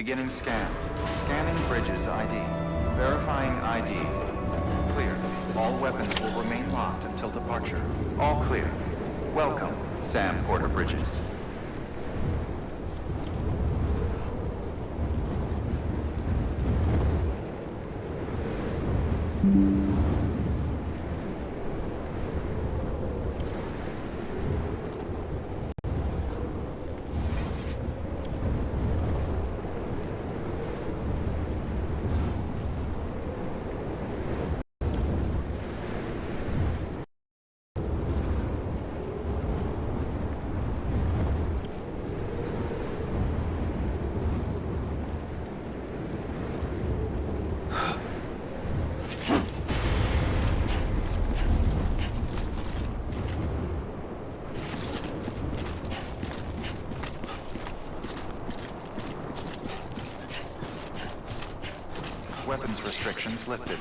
Beginning scan. Scanning bridges ID. Verifying ID. Clear. All weapons will remain locked until departure. All clear. Welcome, Sam Porter Bridges. Weapons restrictions lifted.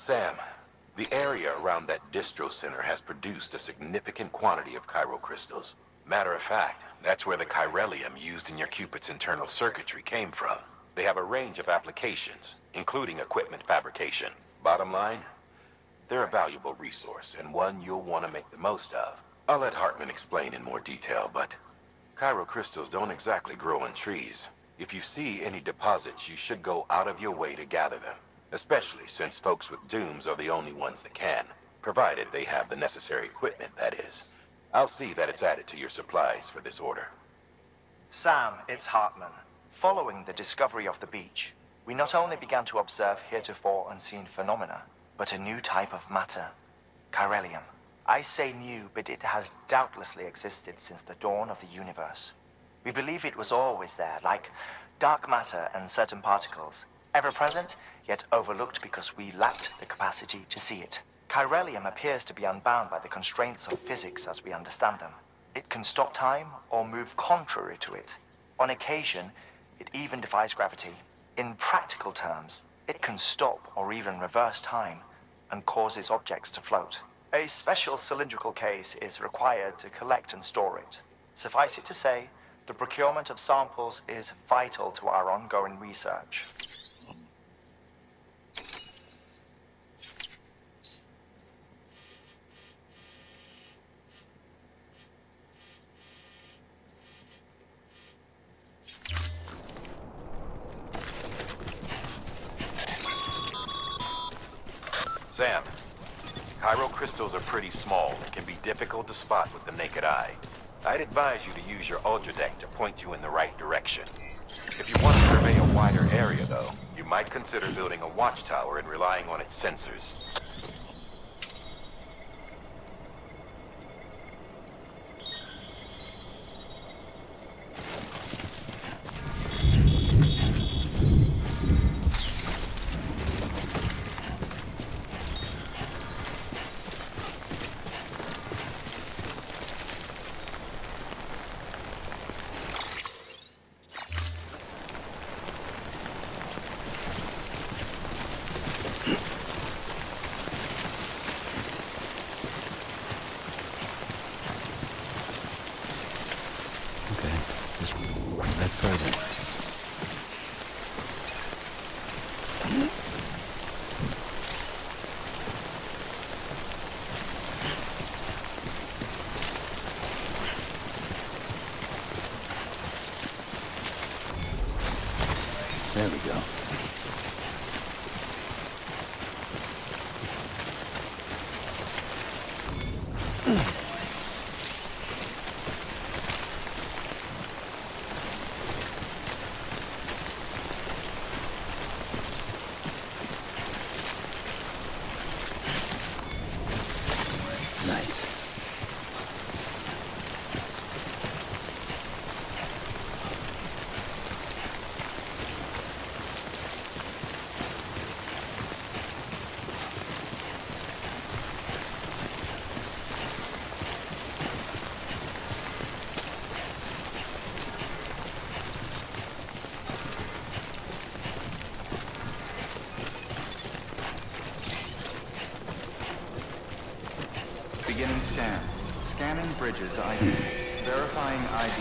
Sam, the area around that distro center has produced a significant quantity of chiral crystals. Matter of fact, that's where the chiralium used in your Cupid's internal circuitry came from. They have a range of applications, including equipment fabrication. Bottom line, they're a valuable resource and one you'll want to make the most of. I'll let Hartman explain in more detail, but chiral crystals don't exactly grow on trees. If you see any deposits, you should go out of your way to gather them. Especially since folks with dooms are the only ones that can, provided they have the necessary equipment, that is. I'll see that it's added to your supplies for this order. Sam, it's Hartman. Following the discovery of the beach, we not only began to observe heretofore unseen phenomena, but a new type of matter, chiralium. I say new, but it has doubtlessly existed since the dawn of the universe. We believe it was always there, like dark matter and certain particles, ever present, yet overlooked because we lacked the capacity to see it. Chiralium appears to be unbound by the constraints of physics as we understand them. It can stop time or move contrary to it. On occasion, it even defies gravity. In practical terms, it can stop or even reverse time and causes objects to float. A special cylindrical case is required to collect and store it. Suffice it to say, the procurement of samples is vital to our ongoing research. Sam, chiral crystals are pretty small and can be difficult to spot with the naked eye. I'd advise you to use your ultra deck to point you in the right direction. If you want to survey a wider area, though, you might consider building a watchtower and relying on its sensors. There we go. Nice. Beginning scan. Scanning bridges ID. Verifying ID.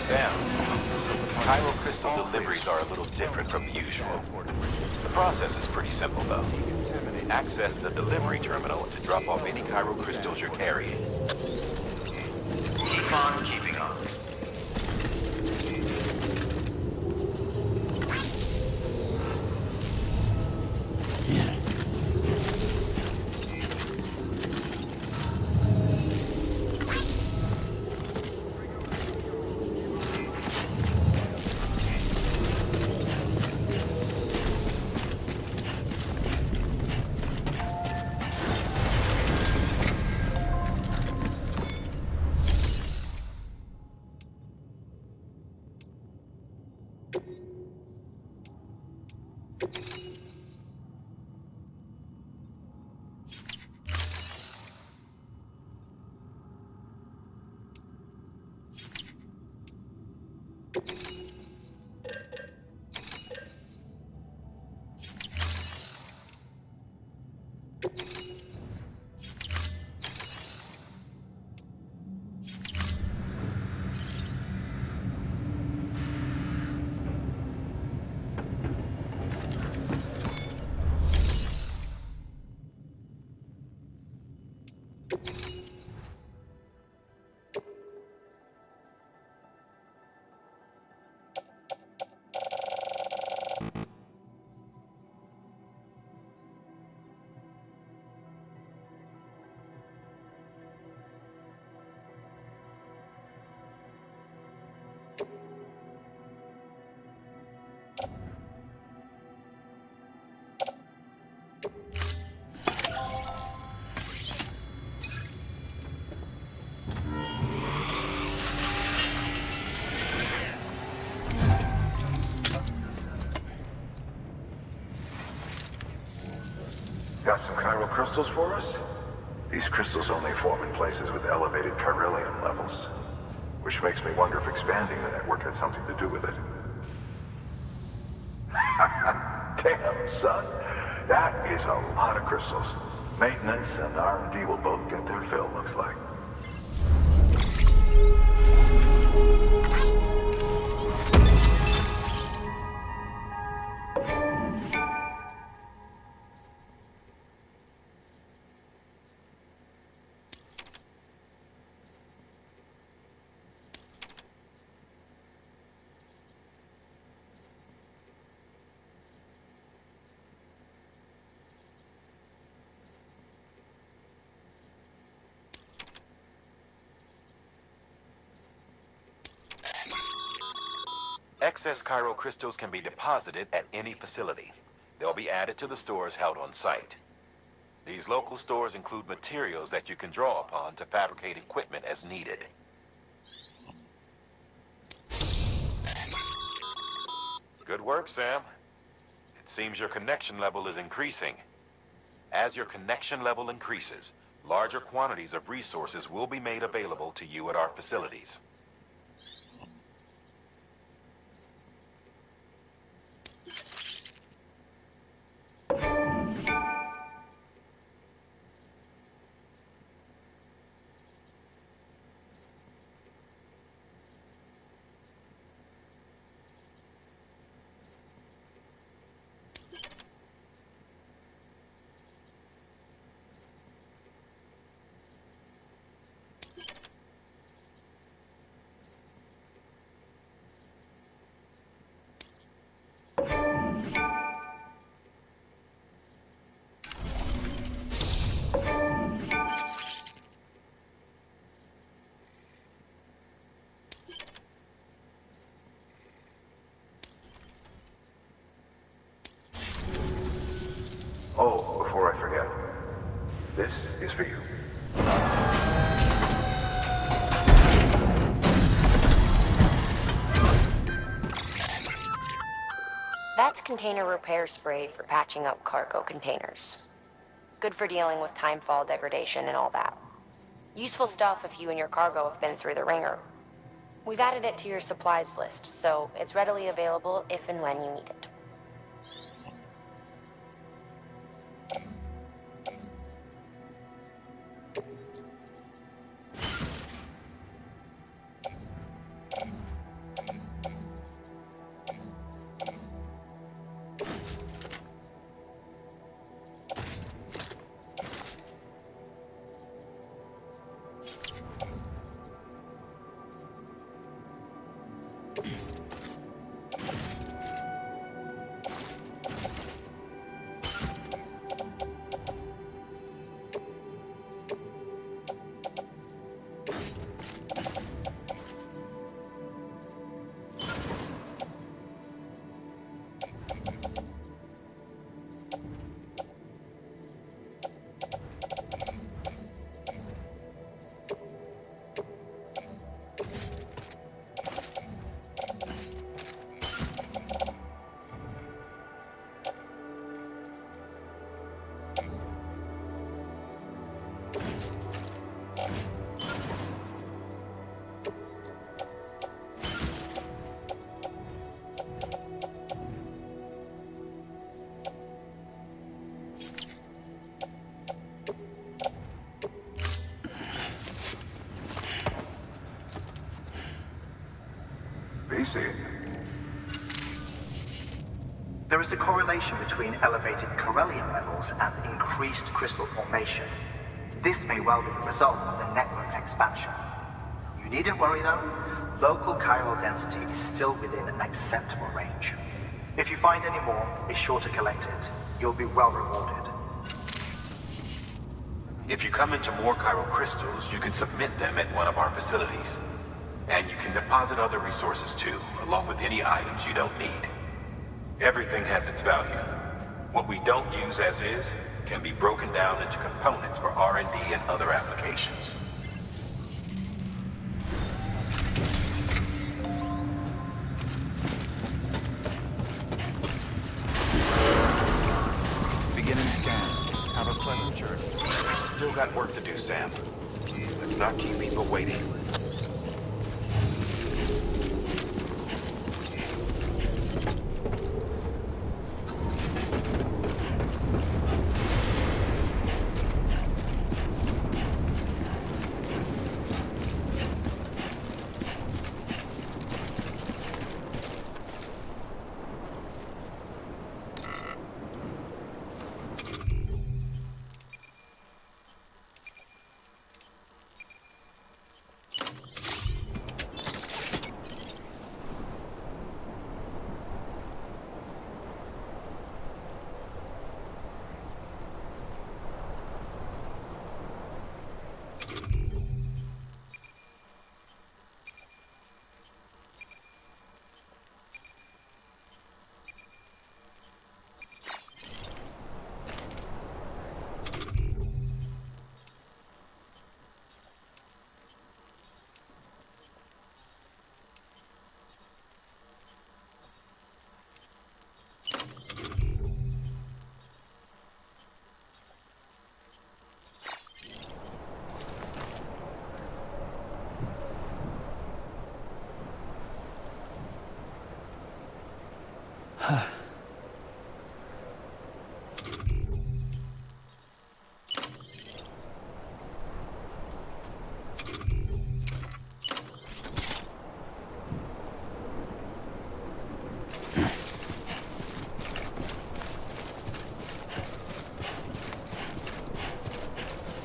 Sam, Cairo crystal deliveries are a little different from the usual. The process is pretty simple, though. Access the delivery terminal to drop off any Cairo crystals you're carrying. Keep on keeping on. Yeah. Got some chiral crystals for us? These crystals only form in places with elevated chiralium levels, which makes me wonder if expanding the network had something to do with it. Damn, son. That is a lot of crystals. Maintenance and R&D will both get their fill, looks like. Excess Cairo crystals can be deposited at any facility. They'll be added to the stores held on site. These local stores include materials that you can draw upon to fabricate equipment as needed. Good work, Sam. It seems your connection level is increasing. As your connection level increases, larger quantities of resources will be made available to you at our facilities. It's container repair spray for patching up cargo containers. Good for dealing with timefall degradation and all that. Useful stuff if you and your cargo have been through the ringer. We've added it to your supplies list, so it's readily available if and when you need it. BC. There is a correlation between elevated corellium levels and increased crystal formation. This may well be the result of the network's expansion. You needn't worry though. Local chiral density is still within an acceptable range. If you find any more, be sure to collect it. You'll be well rewarded. If you come into more chiral crystals, you can submit them at one of our facilities. And you can deposit other resources too, along with any items you don't need. Everything has its value. What we don't use as is can be broken down into components for R&D and other applications. Beginning scan. Have a pleasant journey. Still got work to do, Sam. Let's not keep people waiting.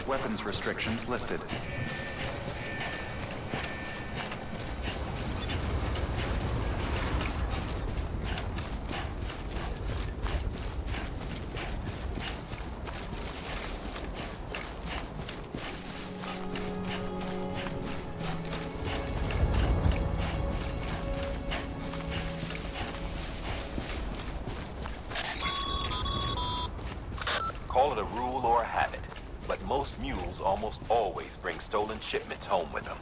Weapons restrictions lifted. Call it a rule or a habit, but most mules almost always bring stolen shipments home with them.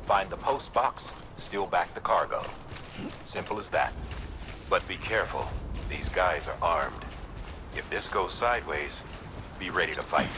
Find the post box, steal back the cargo. Simple as that. But be careful. These guys are armed. If this goes sideways, be ready to fight.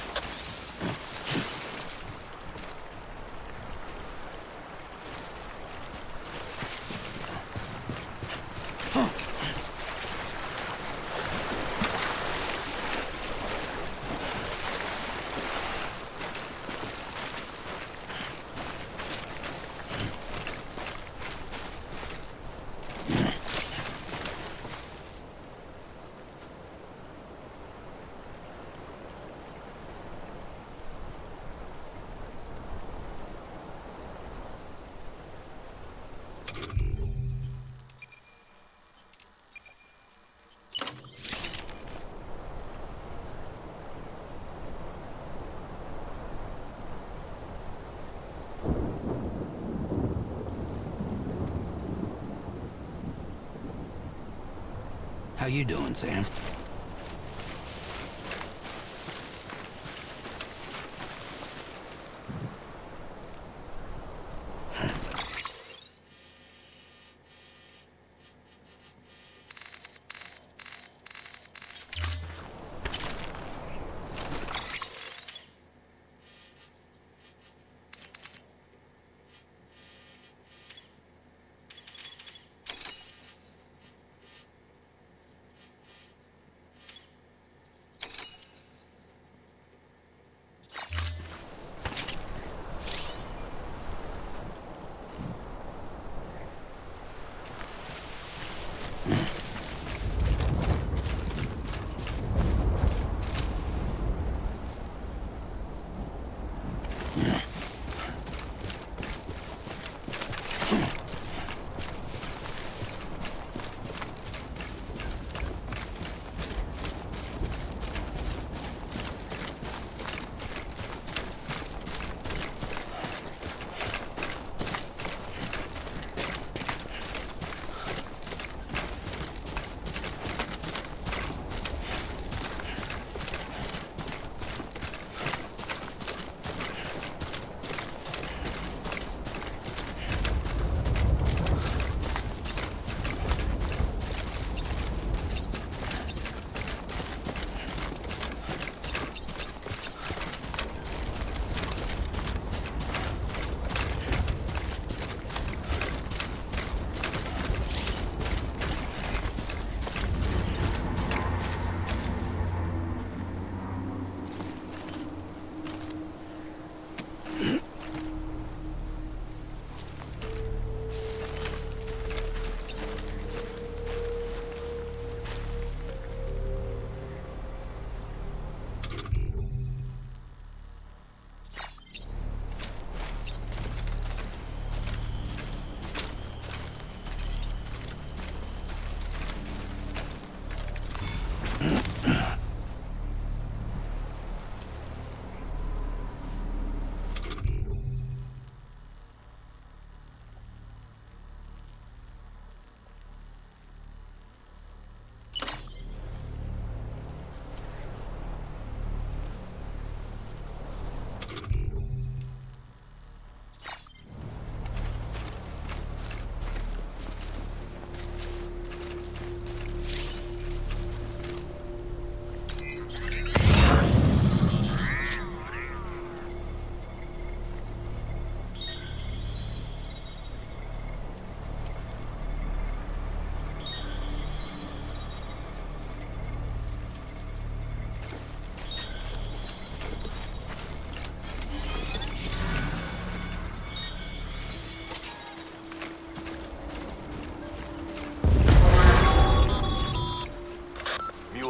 How you doing, Sam?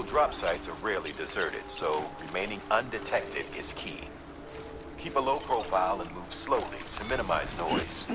Drop sites are rarely deserted, so remaining undetected is key. Keep a low profile and move slowly to minimize noise.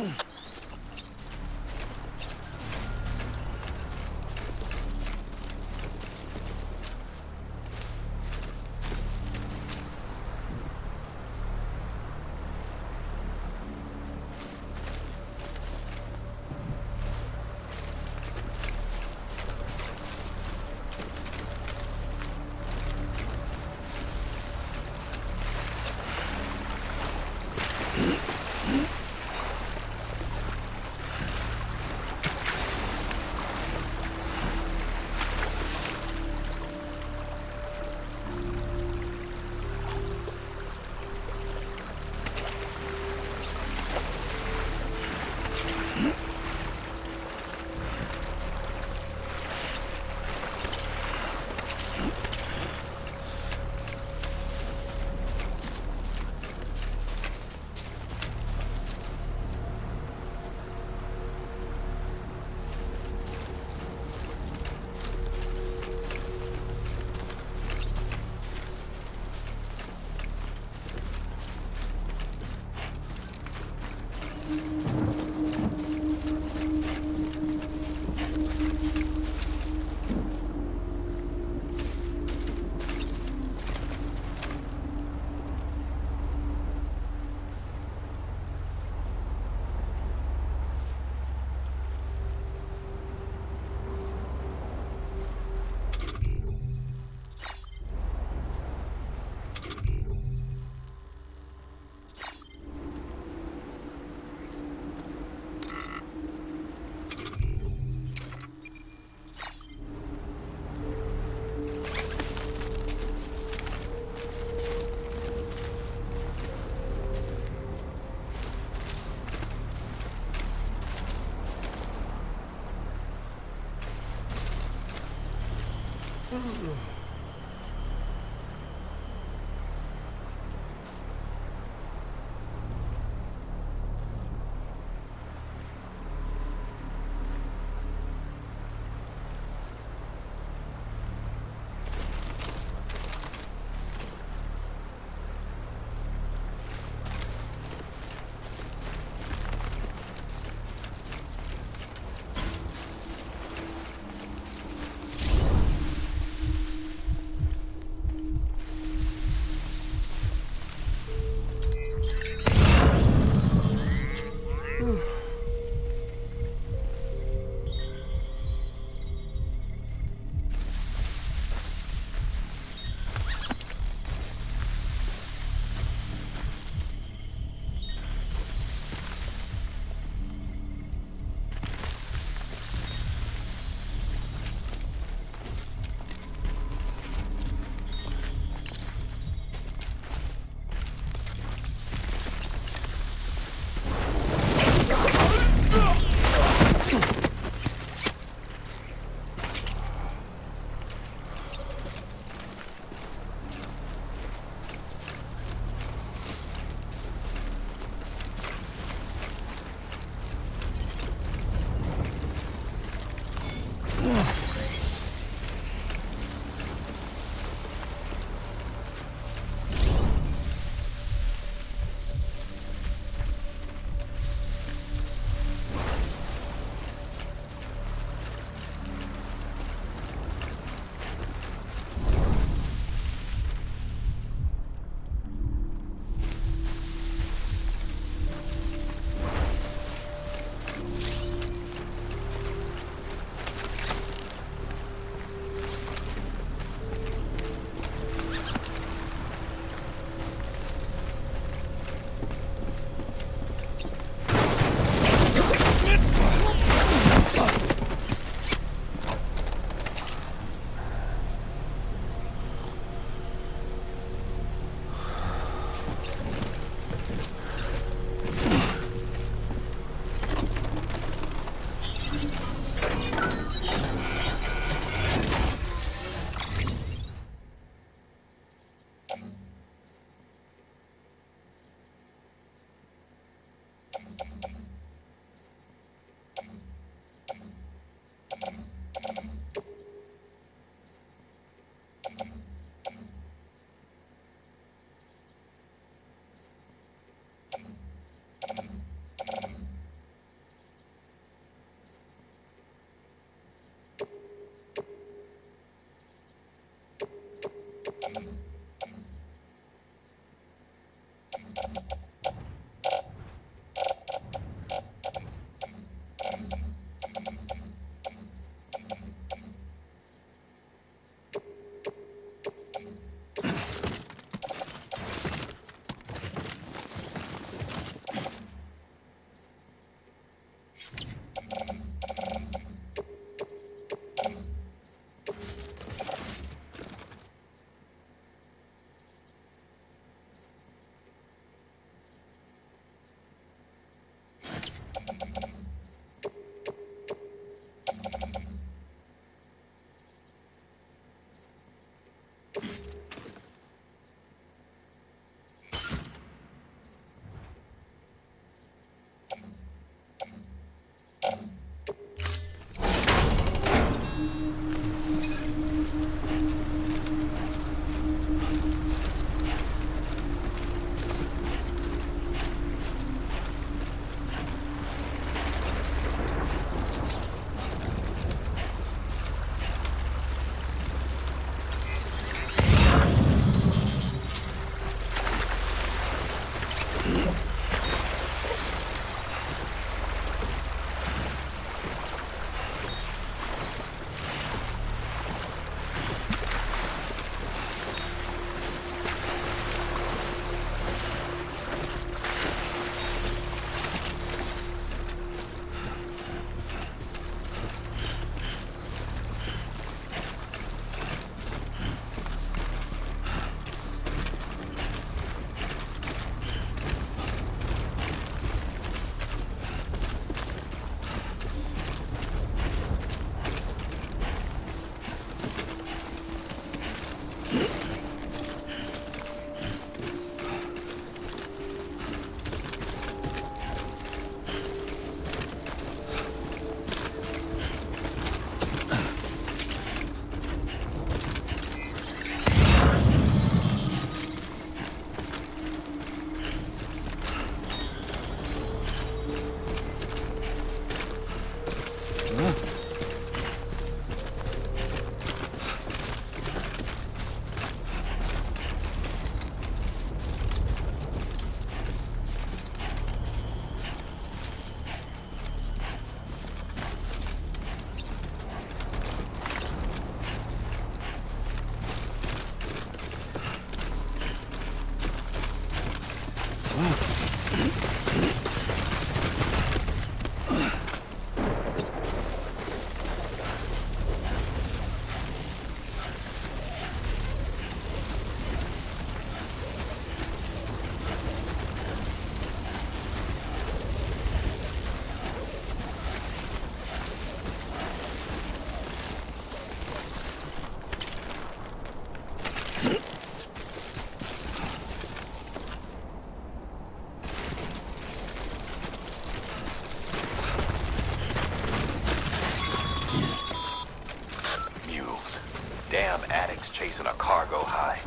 Damn addicts chasing a cargo high.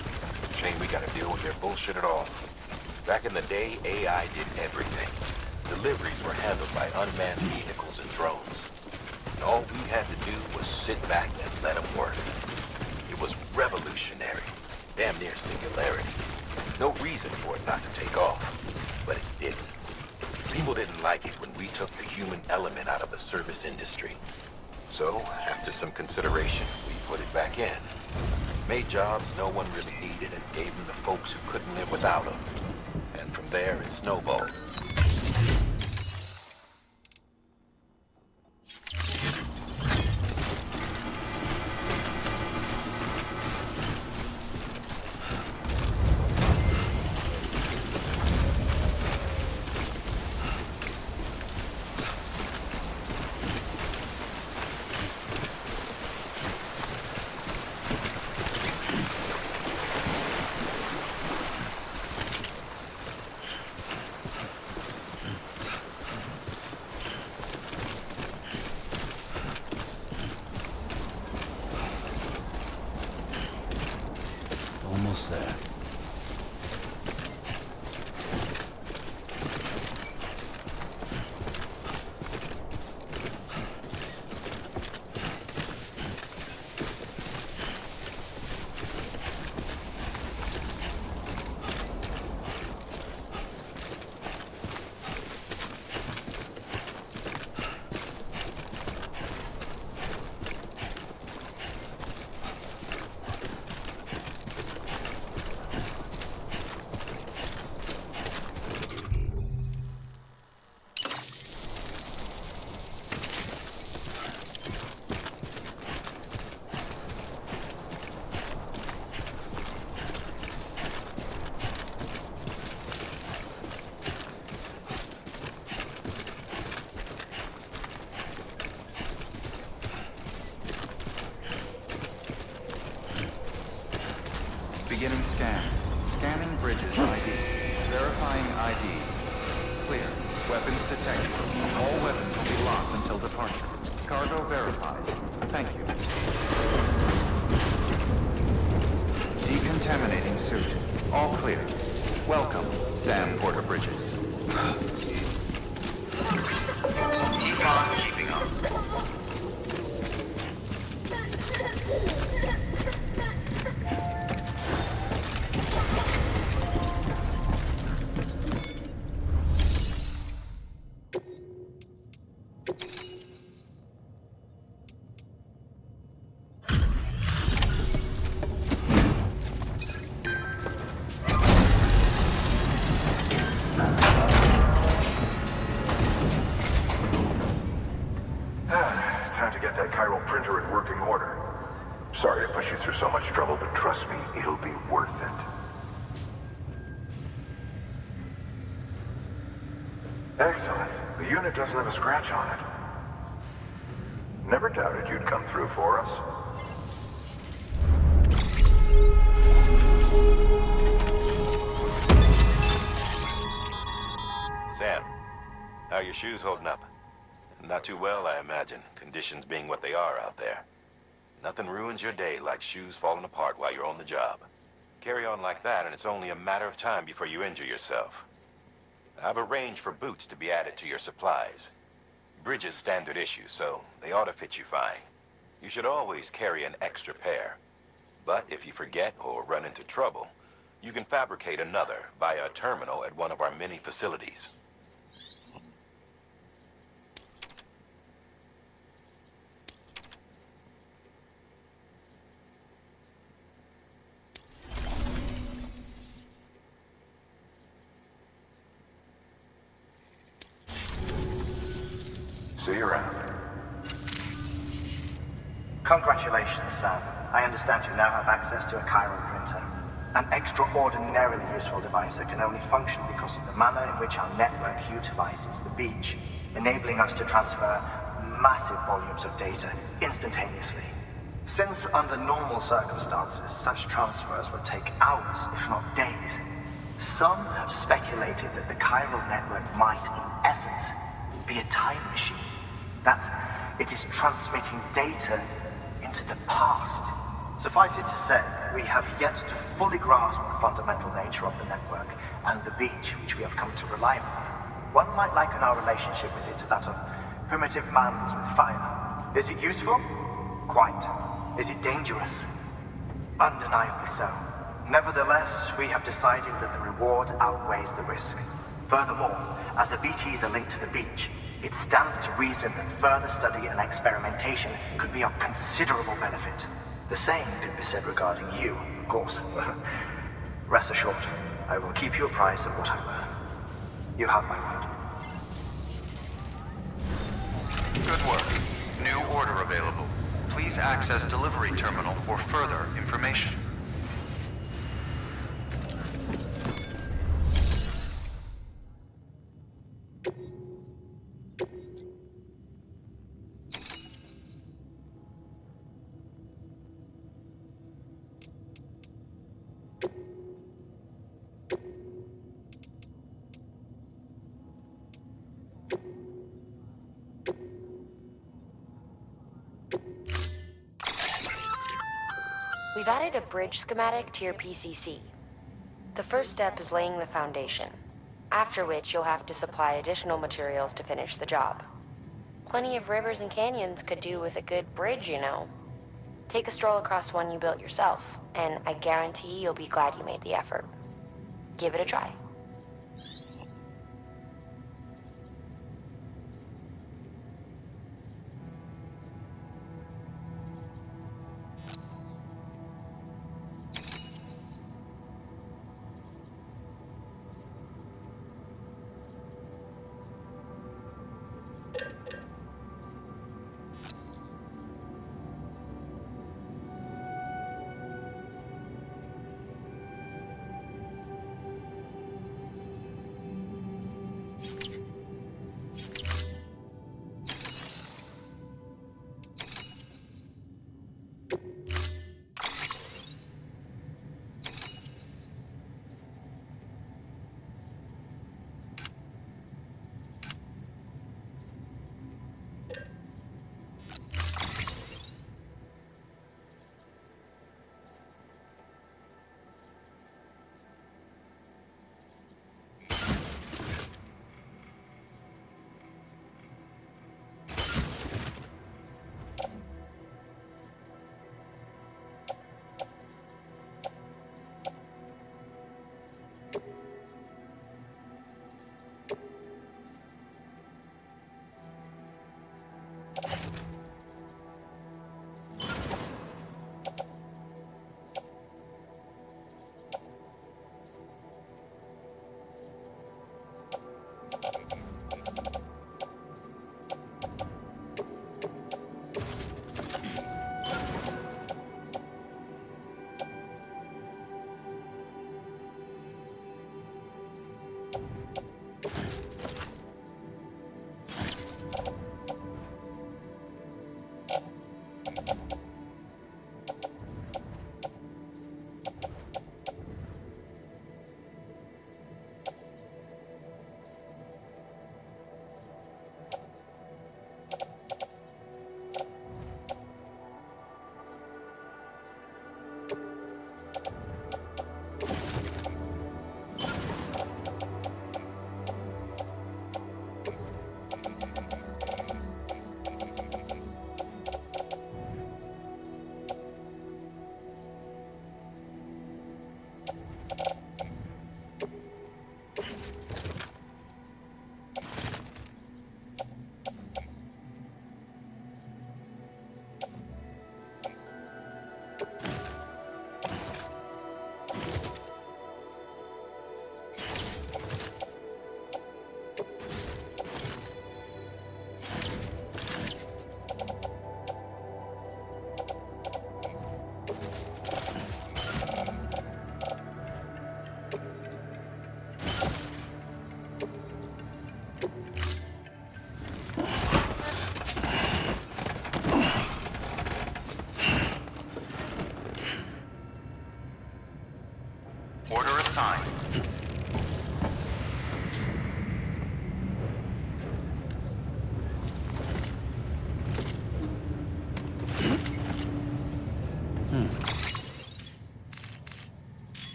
Shame we gotta deal with their bullshit at all. Back in the day, AI did everything. Deliveries were handled by unmanned vehicles and drones. And all we had to do was sit back and let them work. It was revolutionary. Damn near singularity. No reason for it not to take off. But it didn't. People didn't like it when we took the human element out of the service industry. So, after some consideration, we put it back in. Made jobs no one really needed and gave them to folks who couldn't live without them. And from there, it snowballed. Almost there. Beginning scan. Scanning bridges ID. Verifying ID. Clear. Weapons detected. All weapons will be locked until departure. Cargo verified. Thank you. Decontaminating suit. All clear. Welcome, Sam Porter Bridges. Keep on keeping on. Time to get that chiral printer in working order. Sorry to push you through so much trouble, but trust me, it'll be worth it. Excellent. The unit doesn't have a scratch on it. Never doubted you'd come through for us. Sam, how are your shoes holding up? Not too well, I imagine, conditions being what they are out there. Nothing ruins your day like shoes falling apart while you're on the job. Carry on like that, and it's only a matter of time before you injure yourself. I've arranged for boots to be added to your supplies. Bridges standard issue, so they ought to fit you fine. You should always carry an extra pair. But if you forget or run into trouble, you can fabricate another via a terminal at one of our many facilities. See you around. Congratulations, Sam. I understand you now have access to a chiral printer. An extraordinarily useful device that can only function because of the manner in which our network utilizes the beach, enabling us to transfer massive volumes of data instantaneously. Since under normal circumstances, such transfers would take hours, if not days, some have speculated that the chiral network might, in essence, be a time machine. That it is transmitting data into the past. Suffice it to say, we have yet to fully grasp the fundamental nature of the network and the beach which we have come to rely upon. One might liken our relationship with it to that of primitive mans with fire. Is it useful? Quite. Is it dangerous? Undeniably so. Nevertheless, we have decided that the reward outweighs the risk. Furthermore, as the BTs are linked to the beach, it stands to reason that further study and experimentation could be of considerable benefit. The same could be said regarding you, of course. Rest assured, I will keep you apprised of what I learn. You have my word. Good work. New order available. Please access delivery terminal for further information. We've added a bridge schematic to your PCC. The first step is laying the foundation, after which you'll have to supply additional materials to finish the job. Plenty of rivers and canyons could do with a good bridge, you know. Take a stroll across one you built yourself, and I guarantee you'll be glad you made the effort. Give it a try.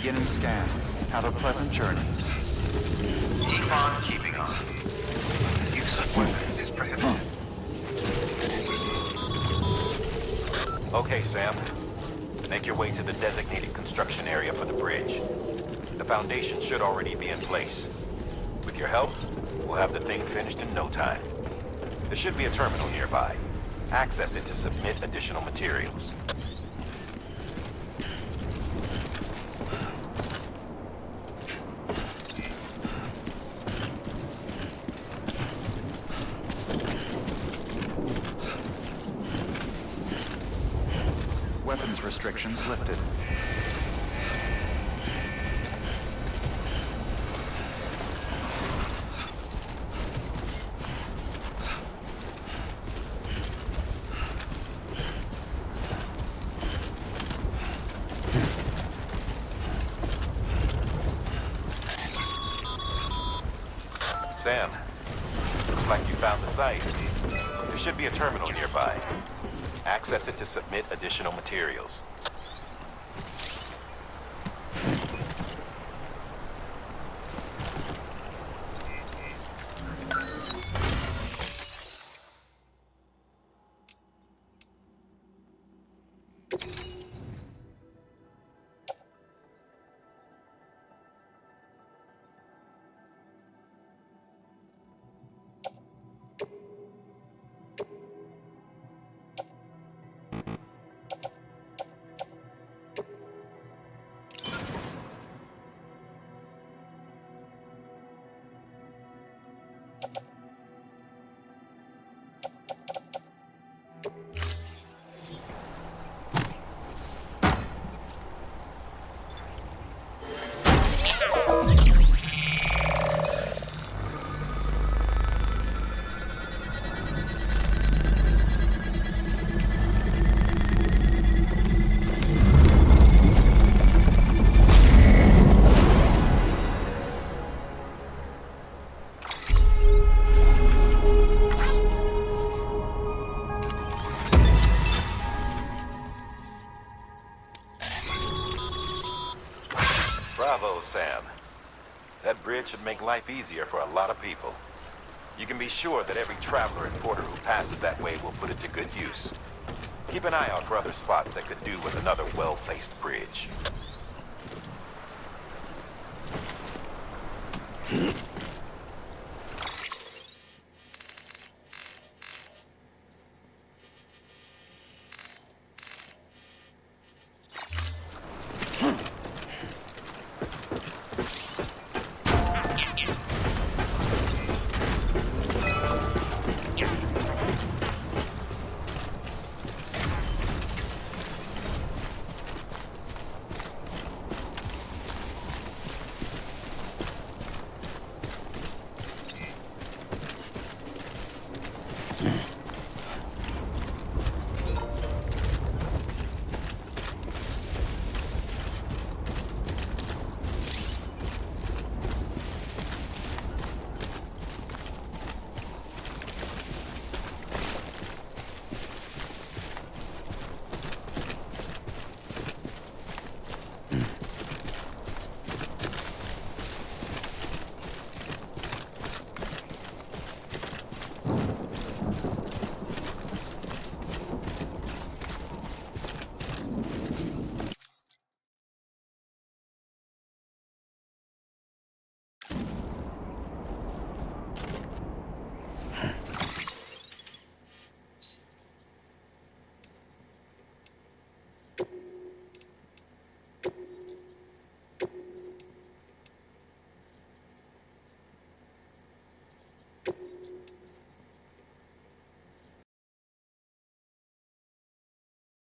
Beginning scan. Have a pleasant journey. Keep on keeping on. Use of weapons is prohibited. Okay, Sam. Make your way to the designated construction area for the bridge. The foundation should already be in place. With your help, we'll have the thing finished in no time. There should be a terminal nearby. Access it to submit additional materials. Weapons restrictions lifted. Sam, looks like you found the site. There should be a terminal nearby. Access it to submit additional materials. Bravo, Sam. That bridge should make life easier for a lot of people. You can be sure that every traveler and porter who passes that way will put it to good use. Keep an eye out for other spots that could do with another well-placed bridge.